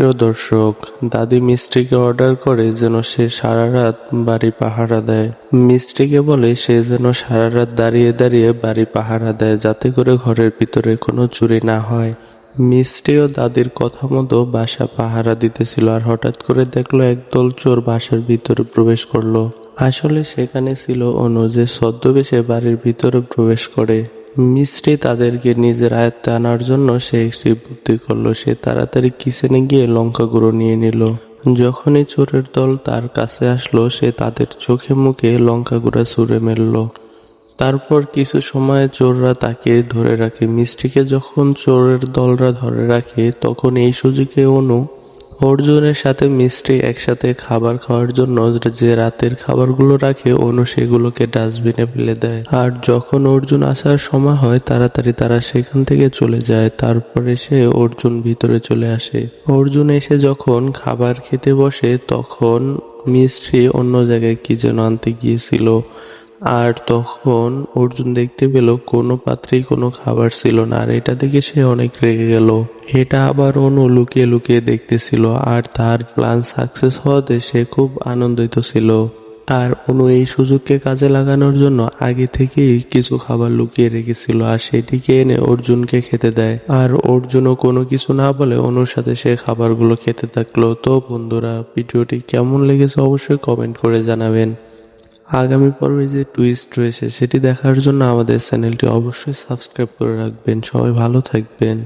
প্রিয় দর্শক, দাদি মিষ্টিকে অর্ডার করে যেন সে সারা রাত বাড়ি পাহারা দেয়। মিষ্টিকে বলে সে যেন সারা রাত দাঁড়িয়ে দাঁড়িয়ে বাড়ি পাহারা দেয়, যাতে করে ঘরের ভিতরে কোনো চুরি না হয়। মিষ্টিও দাদির কথা মতো বাসা পাহারা দিতেছিল, আর হঠাৎ করে দেখলো একদল চোর বাসার ভিতরে প্রবেশ করলো। আসলে সেখানে ছিল অনু, যে ছদ্মবেশে বাড়ির ভিতরে প্রবেশ করে। মিষ্টি তাদেরকে নিজের আয়ত্তে আনার জন্য সে একটি বুদ্ধি করলো। সে তাড়াতাড়ি কিচেনে গিয়ে লঙ্কা গুঁড়ো নিয়ে নিল। যখনই চোরের দল তার কাছে আসলো, সে তাদের চোখে মুখে লঙ্কা গুঁড়া ছুঁড়ে মেরল। তারপর কিছু সময় চোররা তাকে ধরে রাখে। মিষ্টিকে যখন চোরের দলরা ধরে রাখে, তখন এই সুযোগে অনু অর্জুনের সাথে মিষ্টি একসাথে খাবার খাওয়ার জন্য যে রাতের খাবারগুলো রাখে, অনু সেগুলোকে ডাস্টবিনে ফেলে দেয়। আর যখন অর্জুন আসার সময় হয়, তাড়াতাড়ি তারা সেখান থেকে চলে যায়। তারপরে সে অর্জুন ভিতরে চলে আসে। অর্জুন এসে যখন খাবার খেতে বসে, তখন মিষ্টি অন্য জায়গায় কি যেন আনতে গিয়েছিল। আর তখন অর্জুন দেখতে পেল কোনো পাত্রেই কোনো খাবার ছিল না, আর এটা দেখে সে অনেক রেগে গেল। এটা আবার অনু লুকিয়ে লুকিয়ে দেখতেছিল, আর তার প্ল্যান সাকসেস হওয়াতে সে খুব আনন্দিত ছিল। আর অনু এই সুযোগকে কাজে লাগানোর জন্য আগে থেকেই কিছু খাবার লুকিয়ে রেখেছিল, আর সেটিকে এনে অর্জুনকে খেতে দেয়। আর অর্জুনও কোনো কিছু না বলে অনুর সাথে সে খাবারগুলো খেতে থাকলো। তো বন্ধুরা, ভিডিওটি কেমন লেগেছে অবশ্যই কমেন্ট করে জানাবেন। আগামী পর্বে যে টুইস্ট রয়েছে সেটি দেখার জন্য আমাদের চ্যানেলটি অবশ্যই সাবস্ক্রাইব করে রাখবেন। সবাই ভালো থাকবেন।